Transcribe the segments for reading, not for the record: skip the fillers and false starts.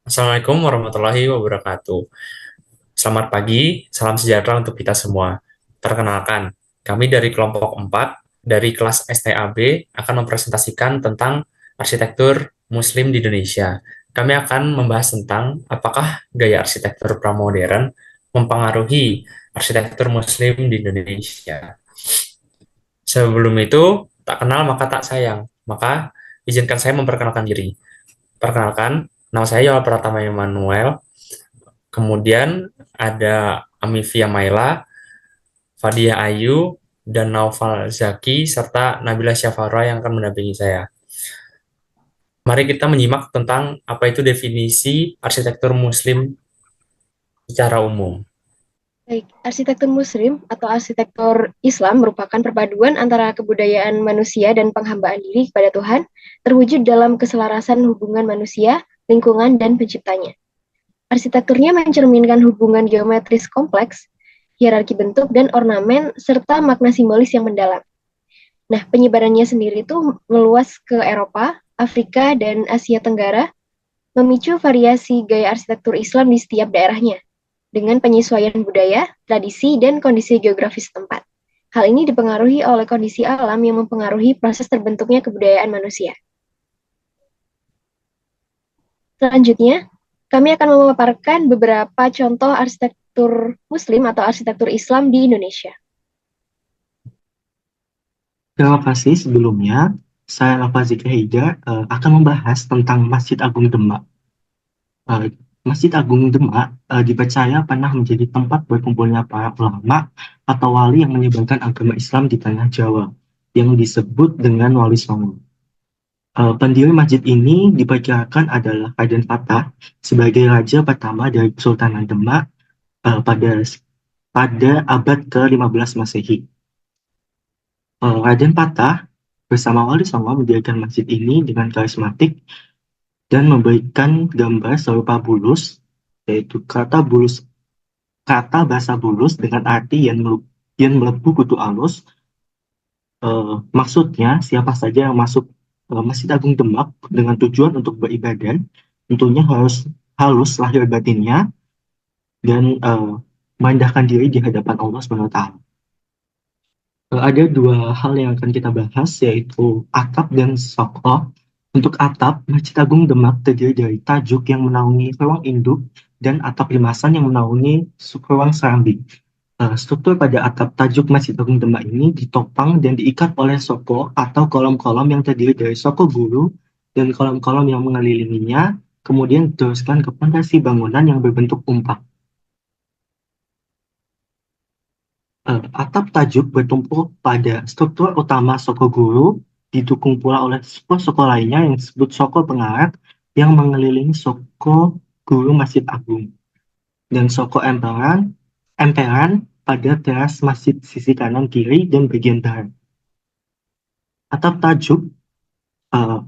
Assalamualaikum warahmatullahi wabarakatuh. Selamat pagi, salam sejahtera untuk kita semua. Perkenalkan, kami dari kelompok 4 dari kelas STAB akan mempresentasikan tentang arsitektur Muslim di Indonesia. Kami akan membahas tentang apakah gaya arsitektur pramodern mempengaruhi arsitektur Muslim di Indonesia. Sebelum itu, tak kenal maka tak sayang. Maka izinkan saya memperkenalkan diri. Perkenalkan, nama saya Yoel Pratama Emmanuel. Kemudian ada Amivia Maila, Fadia Ayu, dan Naufal Zaki, serta Nabila Syafara yang akan mendampingi saya. Mari kita menyimak tentang apa itu definisi arsitektur Muslim secara umum. Baik, arsitektur Muslim atau arsitektur Islam merupakan perpaduan antara kebudayaan manusia dan penghambaan diri kepada Tuhan, terwujud dalam keselarasan hubungan manusia, lingkungan, dan penciptanya. Arsitekturnya mencerminkan hubungan geometris kompleks, hierarki bentuk, dan ornamen, serta makna simbolis yang mendalam. Nah, penyebarannya sendiri itu meluas ke Eropa, Afrika, dan Asia Tenggara, memicu variasi gaya arsitektur Islam di setiap daerahnya dengan penyesuaian budaya, tradisi, dan kondisi geografis tempat. Hal ini dipengaruhi oleh kondisi alam yang mempengaruhi proses terbentuknya kebudayaan manusia. Selanjutnya, kami akan memaparkan beberapa contoh arsitektur Muslim atau arsitektur Islam di Indonesia. Terima kasih sebelumnya. Saya Rafa Zikri Haidar akan membahas tentang Masjid Agung Demak. Eh, Masjid Agung Demak dipercaya pernah menjadi tempat berkumpulnya para ulama atau wali yang menyebarkan agama Islam di tanah Jawa, yang disebut dengan Wali Songo. Pendiri masjid ini diperkirakan adalah Raden Fatah sebagai raja pertama dari Kesultanan Demak pada abad ke-15 Masehi. Raden Patah bersama Wali Songo mendirikan masjid ini dengan karismatik dan memberikan gambar serupa bulus, yaitu kata bahasa bulus dengan arti yang melebu kutu alus. Maksudnya siapa saja yang masuk Masjid Agung Demak dengan tujuan untuk beribadah, tentunya harus halus lahir batinnya dan merendahkan diri di hadapan Allah SWT. Ada dua hal yang akan kita bahas, yaitu atap dan soko. Untuk atap, Masjid Agung Demak terdiri dari tajuk yang menaungi ruang induk dan atap limasan yang menaungi ruang serambi. Struktur pada atap tajuk Masjid Agung Demak ini ditopang dan diikat oleh soko atau kolom-kolom yang terdiri dari soko guru dan kolom-kolom yang mengelilinginya, kemudian diteruskan ke pondasi bangunan yang berbentuk umpak. Atap tajuk bertumpu pada struktur utama soko guru, didukung pula oleh soko lainnya yang disebut soko pengarak yang mengelilingi soko guru Masjid Agung, dan soko emperan pada teras masjid sisi kanan kiri dan bagian barat. Atap tajuk eh,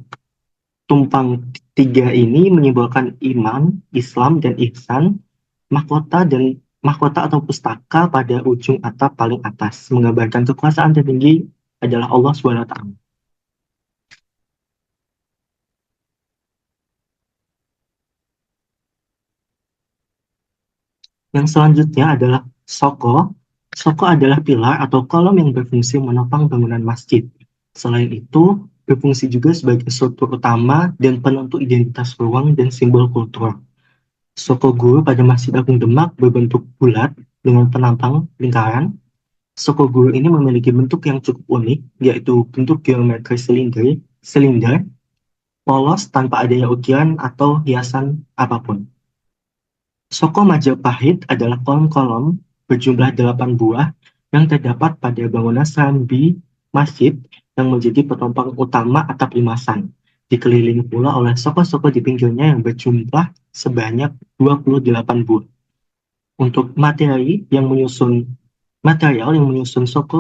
tumpang tiga ini menyimbolkan iman, Islam, dan ihsan. Mahkota atau pustaka pada ujung atap paling atas menggambarkan kekuasaan tertinggi adalah Allah SWT. Yang selanjutnya adalah soko. Soko adalah pilar atau kolom yang berfungsi menopang bangunan masjid. Selain itu, berfungsi juga sebagai struktur utama dan penentu identitas ruang dan simbol kultural. Soko guru pada Masjid Agung Demak berbentuk bulat dengan penampang lingkaran. Soko guru ini memiliki bentuk yang cukup unik, yaitu bentuk geometri silinder, polos tanpa adanya ukiran atau hiasan apapun. Soko Majapahit adalah kolom-kolom berjumlah 8 buah yang terdapat pada bangunan serambi masjid yang menjadi penopang utama atap limasan. Dikelilingi pula oleh soko-soko di pinggirnya yang berjumlah sebanyak 28 buah. Untuk material yang menyusun soko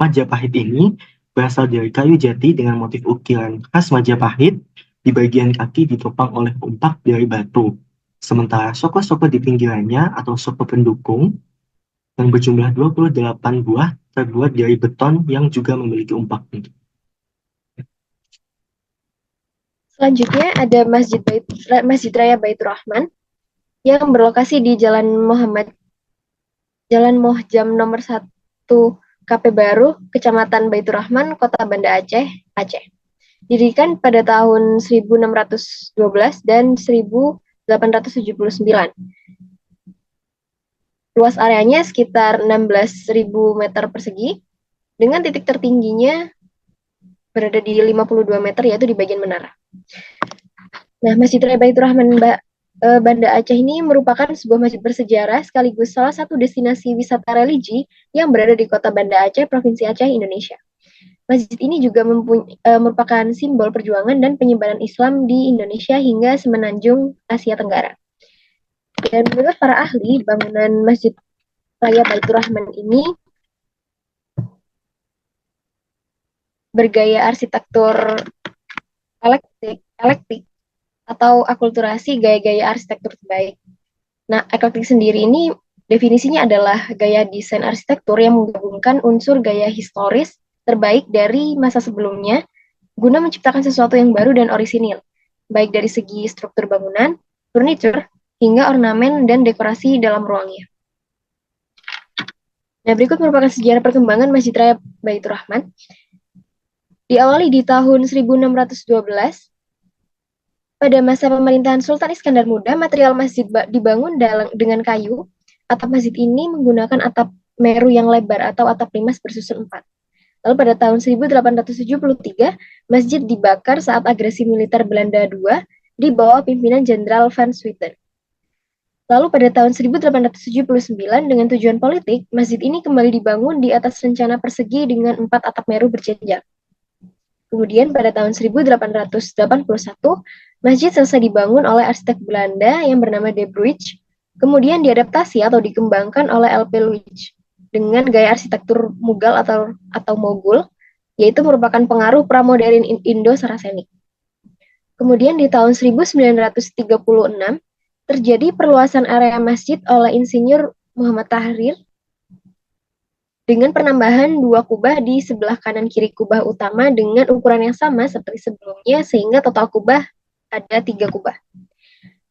Majapahit ini berasal dari kayu jati dengan motif ukiran khas Majapahit. Di bagian kaki ditopang oleh umpak dari batu. Sementara soko-soko di pinggirannya atau soko pendukung yang berjumlah 28 buah terbuat dari beton yang juga memiliki umpak. Selanjutnya ada Masjid Raya Baitur Rahman yang berlokasi di Jalan Mohjam nomor 1 KP Baru, Kecamatan Baitur Rahman, Kota Banda Aceh, Aceh. Didirikan pada tahun 1612 dan 1879. Luas areanya sekitar 16.000 meter persegi, dengan titik tertingginya berada di 52 meter, yaitu di bagian menara. Nah, Masjid Raya Baitur Rahman Banda Aceh ini merupakan sebuah masjid bersejarah sekaligus salah satu destinasi wisata religi yang berada di Kota Banda Aceh, Provinsi Aceh, Indonesia. Masjid ini juga merupakan simbol perjuangan dan penyebaran Islam di Indonesia hingga semenanjung Asia Tenggara. Dan menurut para ahli, bangunan Masjid Raya Baitur Rahman ini bergaya arsitektur eklektik atau akulturasi gaya-gaya arsitektur terbaik. Nah, eklektik sendiri ini definisinya adalah gaya desain arsitektur yang menggabungkan unsur gaya historis terbaik dari masa sebelumnya guna menciptakan sesuatu yang baru dan orisinil, baik dari segi struktur bangunan, furniture, hingga ornamen dan dekorasi dalam ruangnya. Nah, berikut merupakan sejarah perkembangan Masjid Raya Baitur Rahman. Diawali di tahun 1612, pada masa pemerintahan Sultan Iskandar Muda, material masjid dibangun dengan kayu. Atap masjid ini menggunakan atap meru yang lebar atau atap limas bersusun 4. Lalu pada tahun 1873, masjid dibakar saat agresi militer Belanda II di bawah pimpinan Jenderal Van Swieten. Lalu pada tahun 1879, dengan tujuan politik, masjid ini kembali dibangun di atas rencana persegi dengan 4 atap meru berjenjang. Kemudian pada tahun 1881, masjid selesai dibangun oleh arsitek Belanda yang bernama De Bruyck, kemudian diadaptasi atau dikembangkan oleh L.P. Luij dengan gaya arsitektur Mughal atau Moghul, yaitu merupakan pengaruh pramodern Indo-Saracenic. Kemudian di tahun 1936, terjadi perluasan area masjid oleh Insinyur Muhammad Tahrir dengan penambahan 2 kubah di sebelah kanan kiri kubah utama dengan ukuran yang sama seperti sebelumnya, sehingga total kubah ada 3 kubah.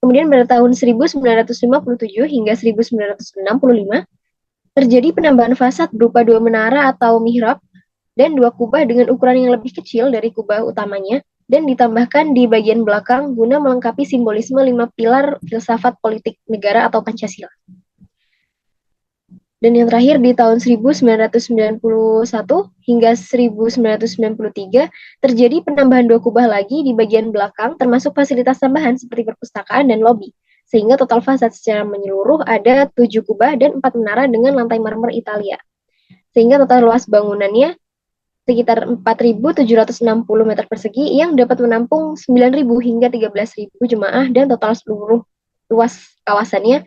Kemudian pada tahun 1957 hingga 1965, terjadi penambahan fasad berupa 2 menara atau mihrab dan 2 kubah dengan ukuran yang lebih kecil dari kubah utamanya, dan ditambahkan di bagian belakang guna melengkapi simbolisme 5 pilar filsafat politik negara atau Pancasila. Dan yang terakhir di tahun 1991 hingga 1993 terjadi penambahan 2 kubah lagi di bagian belakang termasuk fasilitas tambahan seperti perpustakaan dan lobi. Sehingga total fasad secara menyeluruh ada 7 kubah dan 4 menara dengan lantai marmer Italia. Sehingga total luas bangunannya sekitar 4.760 meter persegi yang dapat menampung 9.000 hingga 13.000 jemaah, dan total seluruh luas kawasannya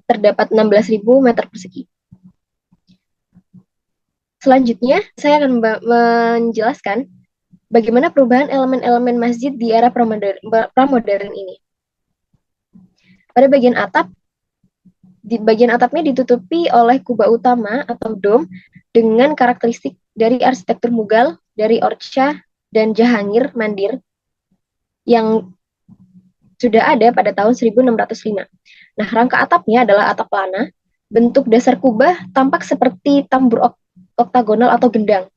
terdapat 16.000 meter persegi. Selanjutnya, saya akan menjelaskan bagaimana perubahan elemen-elemen masjid di era pramodern ini. Pada bagian atap, di bagian atapnya ditutupi oleh kubah utama atau dom dengan karakteristik dari arsitektur Mughal dari Orcha dan Jahangir Mandir yang sudah ada pada tahun 1605. Nah, rangka atapnya adalah atap lana. Bentuk dasar kubah tampak seperti tambur oktagonal atau gendang.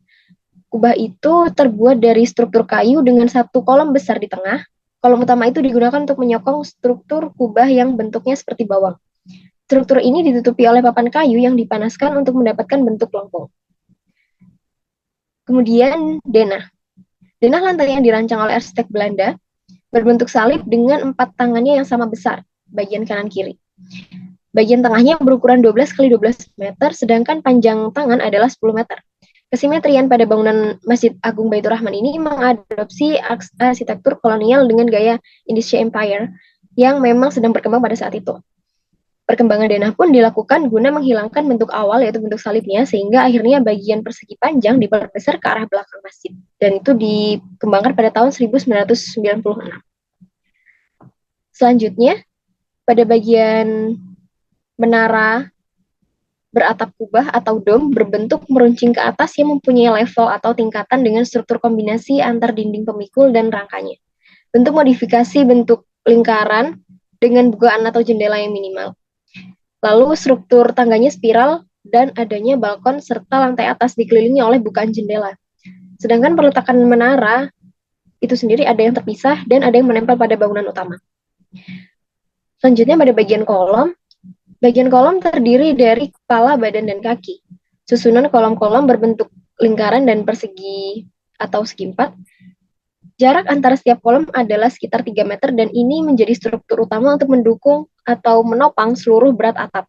Kubah itu terbuat dari struktur kayu dengan 1 kolom besar di tengah. Kolom utama itu digunakan untuk menyokong struktur kubah yang bentuknya seperti bawang. Struktur ini ditutupi oleh papan kayu yang dipanaskan untuk mendapatkan bentuk lengkung. Kemudian denah. Denah lantai yang dirancang oleh arsitek Belanda berbentuk salib dengan 4 tangannya yang sama besar, bagian kanan kiri. Bagian tengahnya berukuran 12 x 12 meter, sedangkan panjang tangan adalah 10 meter. Kesimetrian pada bangunan Masjid Agung Baitur Rahman ini mengadopsi arsitektur kolonial dengan gaya Indonesia Empire yang memang sedang berkembang pada saat itu. Perkembangan denah pun dilakukan guna menghilangkan bentuk awal, yaitu bentuk salibnya, sehingga akhirnya bagian persegi panjang diperbesar ke arah belakang masjid. Dan itu dikembangkan pada tahun 1996. Selanjutnya, pada bagian menara beratap kubah atau dom berbentuk meruncing ke atas yang mempunyai level atau tingkatan dengan struktur kombinasi antar dinding pemikul dan rangkanya. Bentuk modifikasi bentuk lingkaran dengan bukaan atau jendela yang minimal. Lalu struktur tangganya spiral dan adanya balkon serta lantai atas dikelilingi oleh bukaan jendela. Sedangkan perletakan menara itu sendiri ada yang terpisah dan ada yang menempel pada bangunan utama. Selanjutnya pada bagian kolom terdiri dari kepala, badan, dan kaki. Susunan kolom-kolom berbentuk lingkaran dan persegi atau segi empat. Jarak antara setiap kolom adalah sekitar 3 meter dan ini menjadi struktur utama untuk mendukung atau menopang seluruh berat atap.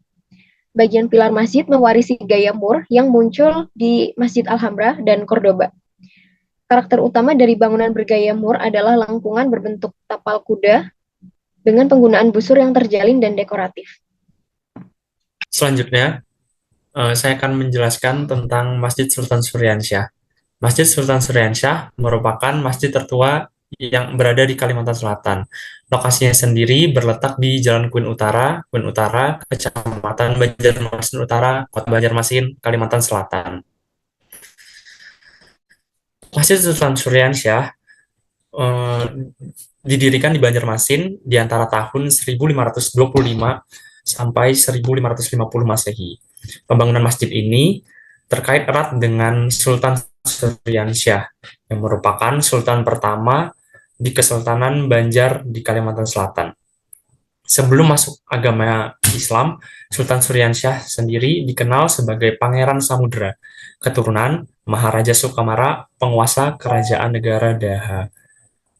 Bagian pilar masjid mewarisi gaya Moor yang muncul di Masjid Alhambra dan Cordoba. Karakter utama dari bangunan bergaya Moor adalah lengkungan berbentuk tapal kuda dengan penggunaan busur yang terjalin dan dekoratif. Selanjutnya, saya akan menjelaskan tentang Masjid Sultan Suryansyah. Masjid Sultan Suryansyah merupakan masjid tertua yang berada di Kalimantan Selatan. Lokasinya sendiri berletak di Jalan Kuin Utara, Kecamatan Banjarmasin Utara, Kota Banjarmasin, Kalimantan Selatan. Masjid Sultan Suryansyah didirikan di Banjarmasin di antara tahun 1525 sampai 1550 Masehi. Pembangunan masjid ini terkait erat dengan Sultan Suryansyah yang merupakan sultan pertama di Kesultanan Banjar di Kalimantan Selatan. Sebelum masuk agama Islam, Sultan Suryansyah sendiri dikenal sebagai Pangeran Samudra, keturunan Maharaja Sukamara, penguasa Kerajaan Negara Daha,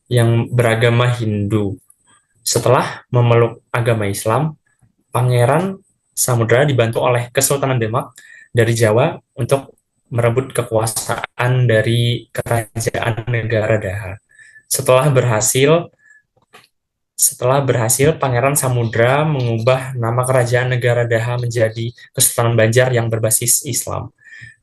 yang beragama Hindu. Setelah memeluk agama Islam, Pangeran Samudra dibantu oleh Kesultanan Demak dari Jawa untuk merebut kekuasaan dari Kerajaan Negara Daha. Setelah berhasil, Pangeran Samudra mengubah nama Kerajaan Negara Daha menjadi Kesultanan Banjar yang berbasis Islam.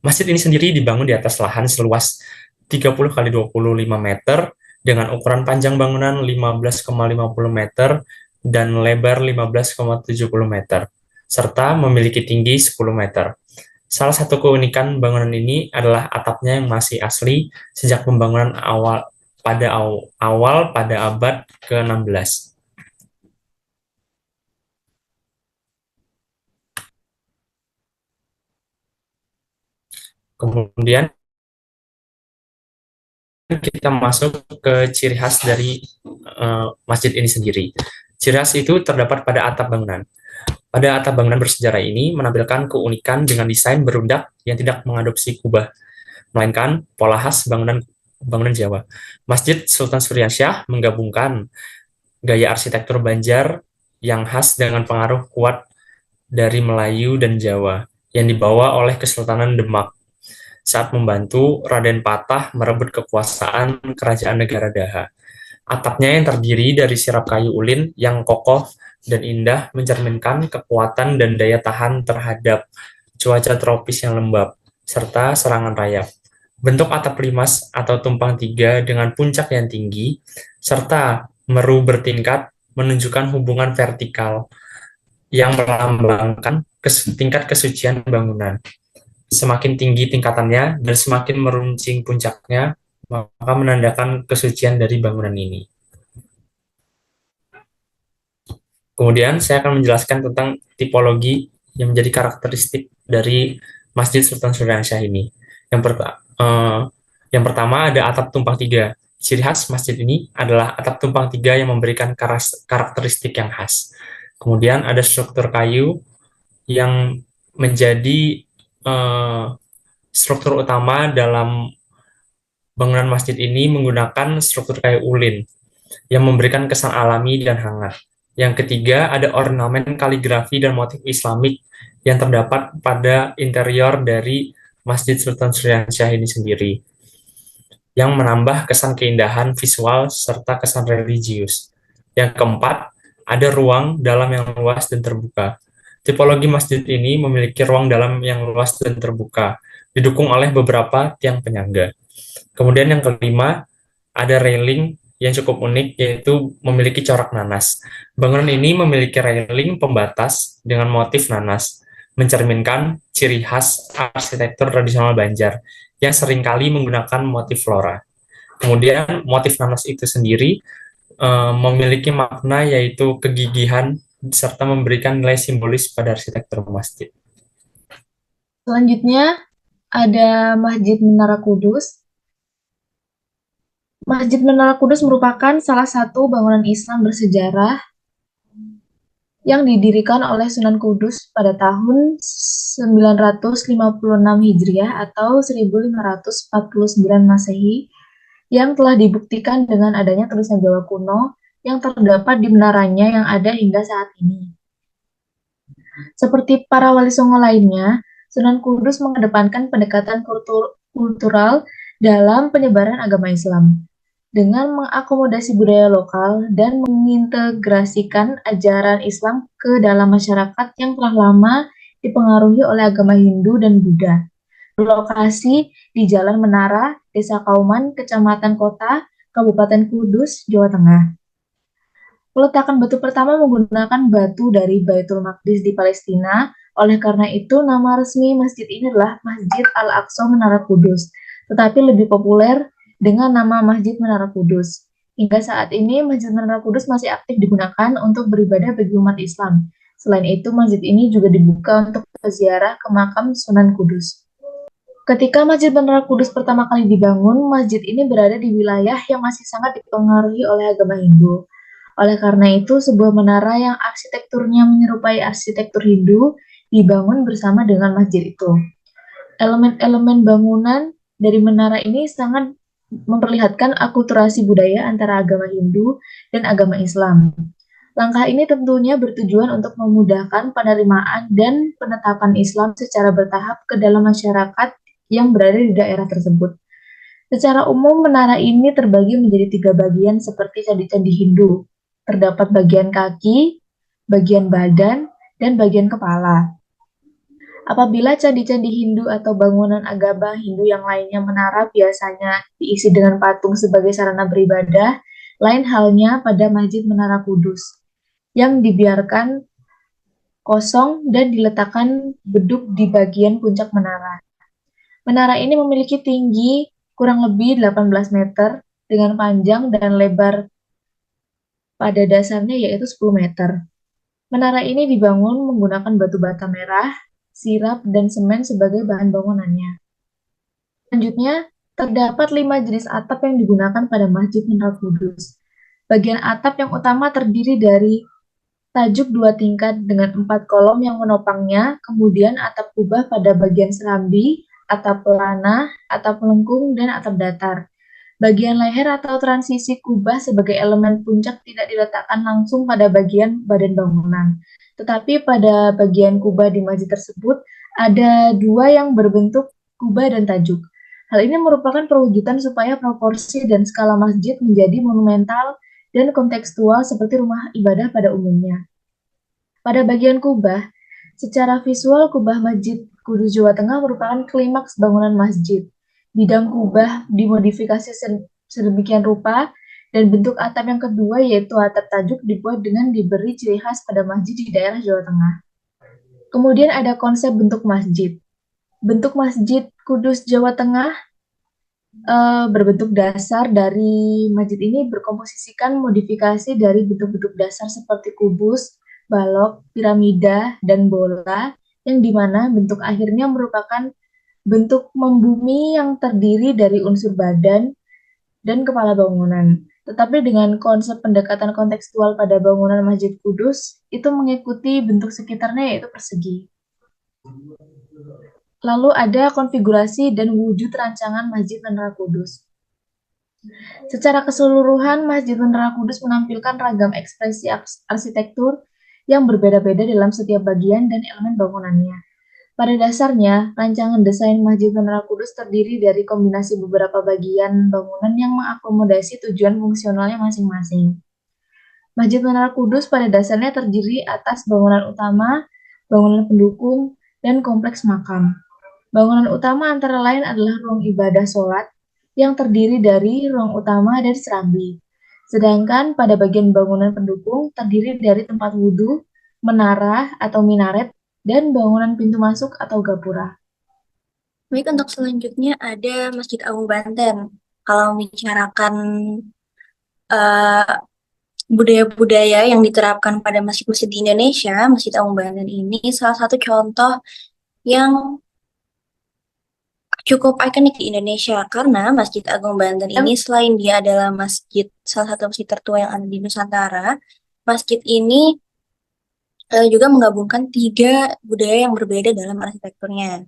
Masjid ini sendiri dibangun di atas lahan seluas 30 kali 25 meter dengan ukuran panjang bangunan 15,50 meter dan lebar 15,70 meter, serta memiliki tinggi 10 meter. Salah satu keunikan bangunan ini adalah atapnya yang masih asli sejak pembangunan awal pada abad ke-16. Kemudian kita masuk ke ciri khas dari masjid ini sendiri. Ciri khas itu terdapat pada atap bangunan. Pada atap bangunan bersejarah ini menampilkan keunikan dengan desain berundak yang tidak mengadopsi kubah, melainkan pola khas bangunan Jawa. Masjid Sultan Suryansyah menggabungkan gaya arsitektur Banjar yang khas dengan pengaruh kuat dari Melayu dan Jawa yang dibawa oleh Kesultanan Demak saat membantu Raden Patah merebut kekuasaan Kerajaan Negara Daha. Atapnya yang terdiri dari sirap kayu ulin yang kokoh dan indah mencerminkan kekuatan dan daya tahan terhadap cuaca tropis yang lembab, serta serangan rayap. Bentuk atap limas atau tumpang tiga dengan puncak yang tinggi, serta meru bertingkat menunjukkan hubungan vertikal yang melambangkan tingkat kesucian bangunan. Semakin tinggi tingkatannya dan semakin meruncing puncaknya, maka menandakan kesucian dari bangunan ini. Kemudian saya akan menjelaskan tentang tipologi yang menjadi karakteristik dari Masjid Sultan Suryansyah ini. Yang pertama ada atap tumpang tiga. Ciri khas masjid ini adalah atap tumpang tiga yang memberikan karakteristik yang khas. Kemudian ada struktur kayu yang menjadi struktur utama dalam bangunan masjid ini menggunakan struktur kayu ulin yang memberikan kesan alami dan hangat. Yang ketiga, ada ornamen kaligrafi dan motif Islamik yang terdapat pada interior dari Masjid Sultan Suryansyah ini sendiri, yang menambah kesan keindahan visual serta kesan religius. Yang keempat, ada ruang dalam yang luas dan terbuka. Tipologi masjid ini memiliki ruang dalam yang luas dan terbuka, didukung oleh beberapa tiang penyangga. Kemudian yang kelima, ada railing yang cukup unik, yaitu memiliki corak nanas. Bangunan ini memiliki railing pembatas dengan motif nanas, mencerminkan ciri khas arsitektur tradisional Banjar, yang seringkali menggunakan motif flora. Kemudian motif nanas itu sendiri memiliki makna yaitu kegigihan serta memberikan nilai simbolis pada arsitektur masjid. Selanjutnya ada Masjid Menara Kudus. Masjid Menara Kudus merupakan salah satu bangunan Islam bersejarah yang didirikan oleh Sunan Kudus pada tahun 956 Hijriah atau 1549 Masehi yang telah dibuktikan dengan adanya tulisan Jawa kuno yang terdapat di menaranya yang ada hingga saat ini. Seperti para wali songo lainnya, Sunan Kudus mengedepankan pendekatan kultural dalam penyebaran agama Islam dengan mengakomodasi budaya lokal dan mengintegrasikan ajaran Islam ke dalam masyarakat yang telah lama dipengaruhi oleh agama Hindu dan Buddha. Berlokasi di Jalan Menara, Desa Kauman, Kecamatan Kota, Kabupaten Kudus, Jawa Tengah. Peletakan batu pertama menggunakan batu dari Baitul Maqdis di Palestina. Oleh karena itu, nama resmi masjid ini adalah Masjid Al-Aqsa Menara Kudus, tetapi lebih populer dengan nama Masjid Menara Kudus. Hingga saat ini, Masjid Menara Kudus masih aktif digunakan untuk beribadah bagi umat Islam. Selain itu, masjid ini juga dibuka untuk peziarah ke makam Sunan Kudus. Ketika Masjid Menara Kudus pertama kali dibangun, masjid ini berada di wilayah yang masih sangat dipengaruhi oleh agama Hindu. Oleh karena itu, sebuah menara yang arsitekturnya menyerupai arsitektur Hindu dibangun bersama dengan masjid itu. Elemen-elemen bangunan dari menara ini sangat memperlihatkan akulturasi budaya antara agama Hindu dan agama Islam. Langkah ini tentunya bertujuan untuk memudahkan penerimaan dan penetapan Islam secara bertahap ke dalam masyarakat yang berada di daerah tersebut. Secara umum, menara ini terbagi menjadi 3 bagian seperti candi-candi Hindu. Terdapat bagian kaki, bagian badan, dan bagian kepala. Apabila candi-candi Hindu atau bangunan agama Hindu yang lainnya menara biasanya diisi dengan patung sebagai sarana beribadah, lain halnya pada Masjid Menara Kudus, yang dibiarkan kosong dan diletakkan beduk di bagian puncak menara. Menara ini memiliki tinggi kurang lebih 18 meter dengan panjang dan lebar pada dasarnya yaitu 10 meter. Menara ini dibangun menggunakan batu bata merah, sirap, dan semen sebagai bahan bangunannya. Selanjutnya, terdapat 5 jenis atap yang digunakan pada Masjid Menara Kudus. Bagian atap yang utama terdiri dari tajuk 2 tingkat dengan 4 kolom yang menopangnya, kemudian atap kubah pada bagian serambi, atap pelana, atap melengkung, dan atap datar. Bagian leher atau transisi kubah sebagai elemen puncak tidak diletakkan langsung pada bagian badan bangunan, tetapi pada bagian kubah di masjid tersebut ada 2 yang berbentuk kubah dan tajuk. Hal ini merupakan perwujudan supaya proporsi dan skala masjid menjadi monumental dan kontekstual seperti rumah ibadah pada umumnya. Pada bagian kubah, secara visual kubah Masjid Kudus Jawa Tengah merupakan klimaks bangunan masjid. Bidang kubah dimodifikasi sedemikian rupa dan bentuk atap yang kedua yaitu atap tajuk dibuat dengan diberi ciri khas pada masjid di daerah Jawa Tengah. Kemudian ada konsep bentuk masjid. Bentuk Masjid Kudus Jawa Tengah berbentuk dasar dari masjid ini berkomposisikan modifikasi dari bentuk-bentuk dasar seperti kubus, balok, piramida, dan bola, yang dimana bentuk akhirnya merupakan bentuk membumi yang terdiri dari unsur badan dan kepala bangunan. Tetapi dengan konsep pendekatan kontekstual pada bangunan Masjid Kudus, itu mengikuti bentuk sekitarnya yaitu persegi. Lalu ada konfigurasi dan wujud rancangan Masjid Menara Kudus. Secara keseluruhan, Masjid Menara Kudus menampilkan ragam ekspresi arsitektur yang berbeda-beda dalam setiap bagian dan elemen bangunannya. Pada dasarnya, rancangan desain Masjid Menara Kudus terdiri dari kombinasi beberapa bagian bangunan yang mengakomodasi tujuan fungsionalnya masing-masing. Masjid Menara Kudus pada dasarnya terdiri atas bangunan utama, bangunan pendukung, dan kompleks makam. Bangunan utama antara lain adalah ruang ibadah sholat yang terdiri dari ruang utama dan serambi. Sedangkan pada bagian bangunan pendukung terdiri dari tempat wudhu, menara atau minaret, dan bangunan pintu masuk atau gapura. Baik, untuk selanjutnya ada Masjid Agung Banten. Kalau membicarakan budaya-budaya yang diterapkan pada masjid-masjid di Indonesia, Masjid Agung Banten ini salah satu contoh yang cukup ikonik di Indonesia karena Masjid Agung Banten ini selain dia adalah salah satu masjid tertua yang ada di Nusantara, masjid ini juga menggabungkan 3 budaya yang berbeda dalam arsitekturnya,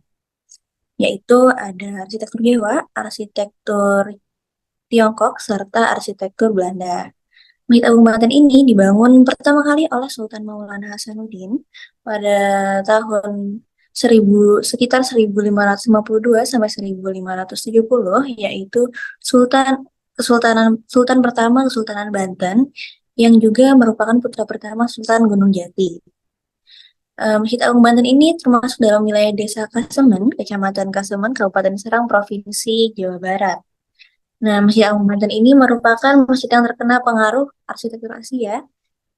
yaitu ada arsitektur Jawa, arsitektur Tiongkok, serta arsitektur Belanda. Masjid Agung Banten ini dibangun pertama kali oleh Sultan Maulana Hasanuddin pada tahun sekitar 1552 sampai 1570, yaitu Sultan Sultan pertama Kesultanan Banten yang juga merupakan putra pertama Sultan Gunung Jati. Masjid Agung Banten ini termasuk dalam wilayah Desa Kasemen, Kecamatan Kasemen, Kabupaten Serang, Provinsi Jawa Barat. Nah, Masjid Agung Banten ini merupakan masjid yang terkena pengaruh arsitektur Asia,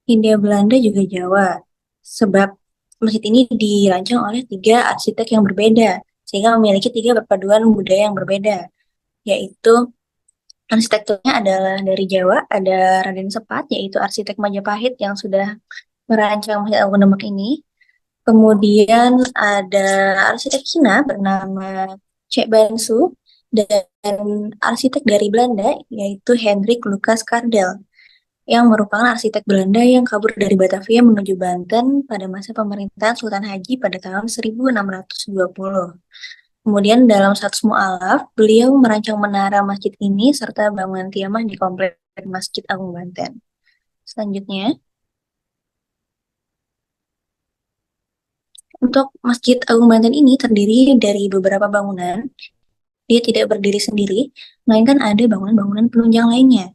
Hindia Belanda juga Jawa. Sebab masjid ini dirancang oleh 3 arsitek yang berbeda, sehingga memiliki 3 perpaduan budaya yang berbeda, yaitu arsitekturnya adalah dari Jawa, ada Raden Sepat, yaitu arsitek Majapahit yang sudah merancang Masjid Agung Demak ini. Kemudian ada arsitek Cina bernama Cek Bansu dan arsitek dari Belanda yaitu Hendrik Lucas Kardel yang merupakan arsitek Belanda yang kabur dari Batavia menuju Banten pada masa pemerintahan Sultan Haji pada tahun 1620. Kemudian dalam Status Mu'alaf, beliau merancang menara masjid ini serta bangunan tiamah di komplek Masjid Agung Banten. Selanjutnya, untuk Masjid Agung Banten ini terdiri dari beberapa bangunan. Dia tidak berdiri sendiri, melainkan ada bangunan-bangunan penunjang lainnya,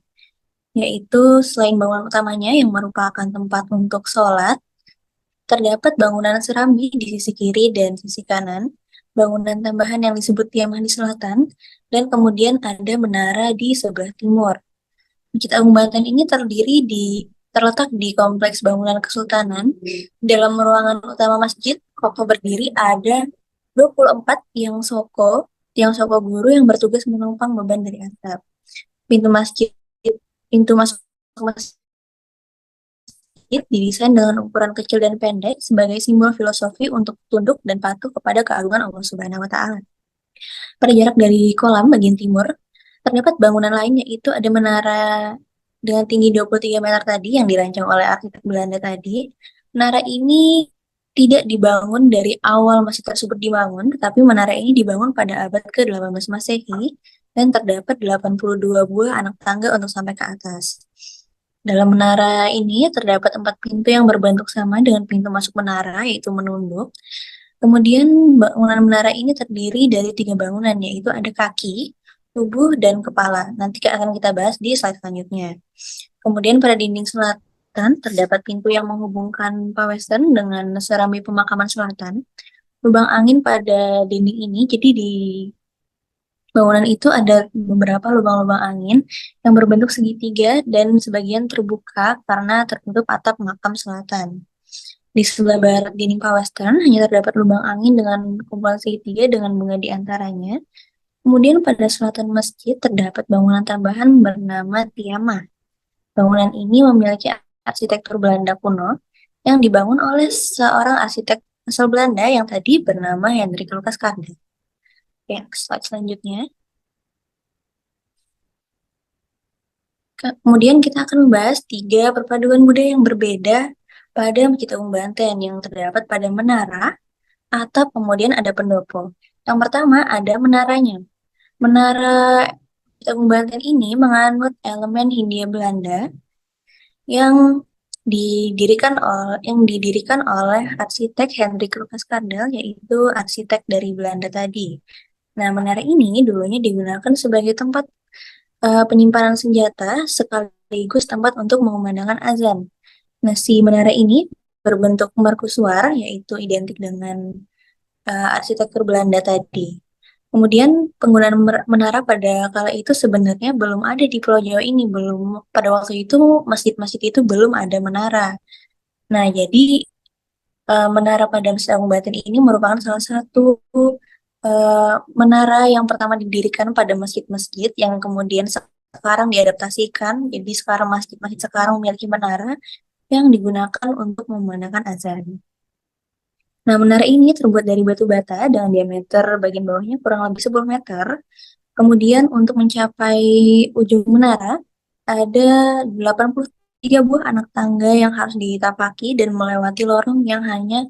yaitu selain bangunan utamanya yang merupakan tempat untuk sholat, terdapat bangunan serambi di sisi kiri dan sisi kanan, bangunan tambahan yang disebut tiamah di selatan, dan kemudian ada menara di sebelah timur. Masjid Agung Banten ini terletak di kompleks bangunan kesultanan. Dalam ruangan utama masjid, kokoh berdiri ada 24 tiang soko guru yang bertugas menumpang beban dari atap. Pintu masuk masjid didesain dengan ukuran kecil dan pendek sebagai simbol filosofi untuk tunduk dan patuh kepada keagungan Allah Subhanahu wa Ta'ala. Pada jarak dari kolam bagian timur, terdapat bangunan lain yaitu ada menara dengan tinggi 23 meter tadi yang dirancang oleh arsitek Belanda tadi. Menara ini tidak dibangun dari awal masjid tersebut dibangun, tetapi menara ini dibangun pada abad ke-18 Masehi dan terdapat 82 buah anak tangga untuk sampai ke atas. Dalam menara ini terdapat 4 pintu yang berbentuk sama dengan pintu masuk menara, yaitu menunduk. Kemudian bangunan menara ini terdiri dari 3 bangunan, yaitu ada kaki, tubuh, dan kepala. Nanti akan kita bahas di slide selanjutnya. Kemudian pada dinding selatan terdapat pintu yang menghubungkan pawesten dengan serambi pemakaman selatan. Lubang angin pada dinding ini, jadi di bangunan itu ada beberapa lubang-lubang angin yang berbentuk segitiga dan sebagian terbuka karena tertutup atap makam selatan. Di sebelah barat dinding pawestern hanya terdapat lubang angin dengan kumpulan segitiga dengan bunga di antaranya. Kemudian pada selatan masjid terdapat bangunan tambahan bernama tiamah. Bangunan ini memiliki arsitektur Belanda kuno yang dibangun oleh seorang arsitek asal Belanda yang tadi bernama Hendrik Lucas Kardel. Ya, slide selanjutnya. Kemudian kita akan membahas 3 perpaduan budaya yang berbeda pada Masjid Agung Banten yang terdapat pada menara, atap, kemudian ada pendopo. Yang pertama ada menaranya. Menara Masjid Agung Banten ini menganut elemen Hindia Belanda yang didirikan oleh arsitek Hendrik Lucas Kardel, yaitu arsitek dari Belanda tadi. Nah, menara ini dulunya digunakan sebagai tempat penyimpanan senjata sekaligus tempat untuk mengumandangkan azan. Nah, si menara ini berbentuk mercusuar, yaitu identik dengan arsitektur Belanda tadi. Kemudian penggunaan menara pada kala itu sebenarnya belum ada di Pulau Jawa ini, pada waktu itu masjid-masjid itu belum ada menara. Nah, jadi menara pada Masjid Agung Banten ini merupakan salah satu menara yang pertama didirikan pada masjid-masjid yang kemudian sekarang diadaptasikan, jadi sekarang masjid-masjid sekarang memiliki menara yang digunakan untuk memandangkan azan. Nah, menara ini terbuat dari batu bata dengan diameter bagian bawahnya kurang lebih 10 meter. Kemudian untuk mencapai ujung menara, ada 83 buah anak tangga yang harus ditapaki dan melewati lorong yang hanya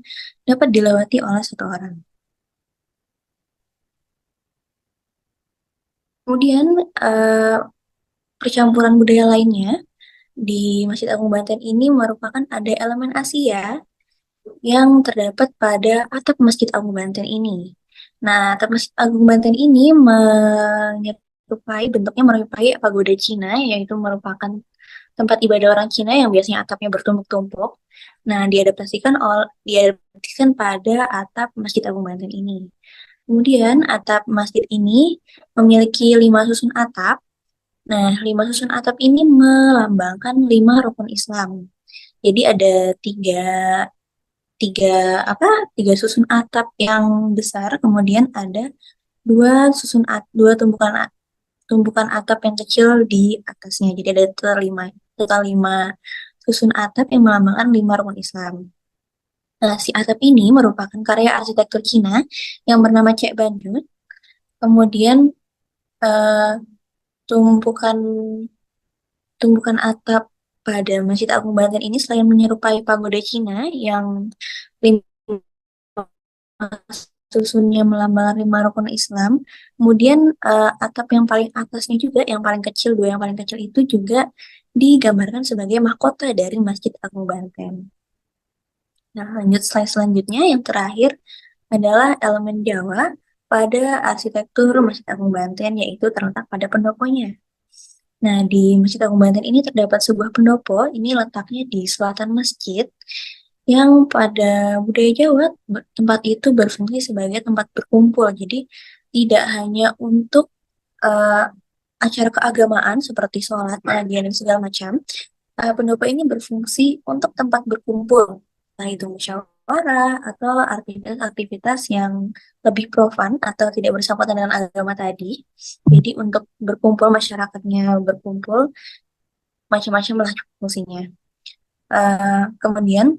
dapat dilewati oleh satu orang. Kemudian, percampuran budaya lainnya di Masjid Agung Banten ini merupakan ada elemen Asia yang terdapat pada atap Masjid Agung Banten ini. Nah, atap Masjid Agung Banten ini bentuknya menyerupai pagoda Cina, yaitu merupakan tempat ibadah orang Cina yang biasanya atapnya bertumpuk-tumpuk. Nah, diadaptasikan pada atap Masjid Agung Banten ini. Kemudian, atap masjid ini memiliki 5 susun atap. Nah, 5 susun atap ini melambangkan 5 rukun Islam. Jadi ada tiga susun atap yang besar, kemudian ada dua tumpukan atap yang kecil di atasnya. Jadi ada total 5 susun atap yang melambangkan 5 rukun Islam. Nah, si atap ini merupakan karya arsitektur Cina yang bernama Cek Bandut. Kemudian eh, tumpukan tumpukan atap pada Masjid Agung Banten ini selain menyerupai pagoda Cina yang 5 susunnya melambangkan 5 rukun Islam, kemudian atap yang paling atasnya juga, yang paling kecil, dua yang paling kecil itu juga digambarkan sebagai mahkota dari Masjid Agung Banten. Nah, lanjut slide selanjutnya, yang terakhir adalah elemen Jawa pada arsitektur Masjid Agung Banten, yaitu terletak pada pendoponya. Nah, di Masjid Agung Banten ini terdapat sebuah pendopo, ini letaknya di selatan masjid, yang pada budaya Jawa, tempat itu berfungsi sebagai tempat berkumpul. Jadi, tidak hanya untuk acara keagamaan seperti sholat, pengajian, dan segala macam, pendopo ini berfungsi untuk tempat berkumpul, entah itu musyawarah atau aktivitas-aktivitas yang lebih profan atau tidak bersangkutan dengan agama tadi. Jadi untuk berkumpul, masyarakatnya berkumpul, macam-macam lah fungsinya. Kemudian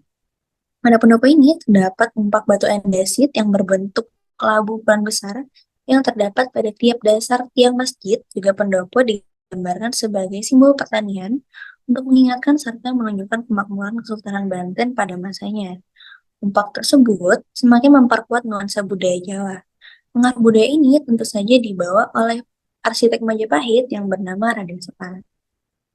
pada pendopo ini terdapat 4 batu andesit yang berbentuk kelabu ukuran besar yang terdapat pada tiap dasar tiang masjid. Juga pendopo digambarkan sebagai simbol pertanian untuk mengingatkan serta menunjukkan kemakmuran Kesultanan Banten pada masanya. Empat tersebut semakin memperkuat nuansa budaya Jawa. Pengaruh budaya ini tentu saja dibawa oleh arsitek Majapahit yang bernama Raden Sepan.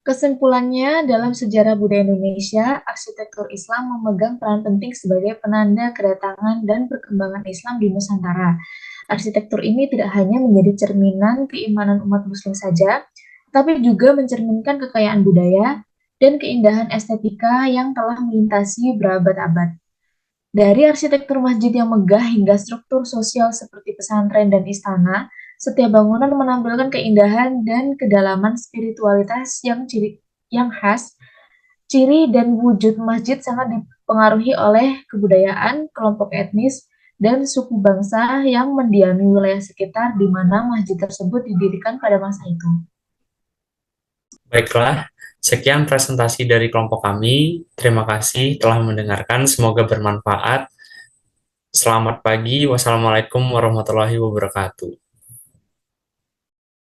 Kesimpulannya, dalam sejarah budaya Indonesia, arsitektur Islam memegang peran penting sebagai penanda kedatangan dan perkembangan Islam di Nusantara. Arsitektur ini tidak hanya menjadi cerminan keimanan umat Muslim saja, tapi juga mencerminkan kekayaan budaya dan keindahan estetika yang telah melintasi berabad-abad. Dari arsitektur masjid yang megah hingga struktur sosial seperti pesantren dan istana, setiap bangunan menampilkan keindahan dan kedalaman spiritualitas yang khas. Ciri dan wujud masjid sangat dipengaruhi oleh kebudayaan, kelompok etnis, dan suku bangsa yang mendiami wilayah sekitar di mana masjid tersebut didirikan pada masa itu. Baiklah, sekian presentasi dari kelompok kami. Terima kasih telah mendengarkan. Semoga bermanfaat. Selamat pagi. Wassalamualaikum warahmatullahi wabarakatuh.